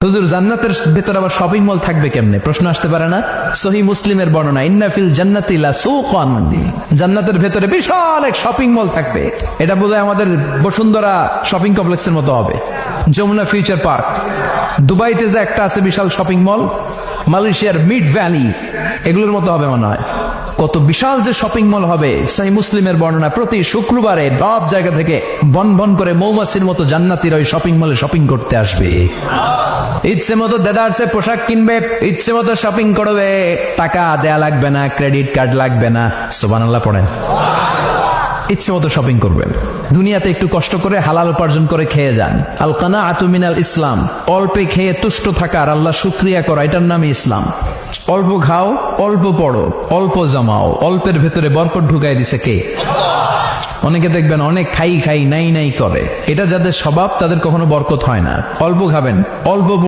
হুজুর জান্নাতের ভেতরে আবার শপিং মল থাকবে কেমনে? প্রশ্ন আসতে পারে না? সহিহ মুসলিমের বর্ণনা, ইন্না ফিল জান্নাতি লাসুকান, জান্নাতের ভেতরে বিশাল এক শপিং মল থাকবে। এটা বোধহয় আমাদের বসুন্ধরা শপিং কমপ্লেক্সের মতো হবে, যমুনা ফিউচার পার্ক। দুবাইতে যে একটা আছে বিশাল শপিং মল, মালয়েশিয়ার মিড ভ্যালি, এগুলোর মতো হবে মনে হয়। কত বিশাল যে শপিং মল হবে। সহিহ মুসলিমের বর্ণনা, প্রতি শুক্রবারে সব জায়গা থেকে বন বন করে মৌমাছির মতো জান্নাতীরা ওই শপিং মলে শপিং করতে আসবে। ইচ্ছে মতো দেদারসে পোশাক কিনবে, ইচ্ছে মতো শপিং করবে, টাকা দেয়া লাগবে না, ক্রেডিট কার্ড লাগবে না। সুবহানাল্লাহ পড়েন। ইচ্ছে মতো শপিং করবেন। দুনিয়াতে একটু কষ্ট করে হালাল উপার্জন করে খেয়ে যান। আল কানাআতু মিনাল ইসলাম, অল্পে খেয়ে তুষ্ট থাকার, আল্লাহ শুকরিয়া করা, এটার নামই ইসলাম। অল্প খাও, অল্প পড়ো, অল্প জমাও, অল্পের ভেতরে বরকত ঢুকাই দিছে কে? অনেকে দেখবেন অনেক খাই খাই নাই নাই করে, এটা যাদের স্বভাব তাদের কখনো বরকত হয় না। অল্প খাবেন, অল্প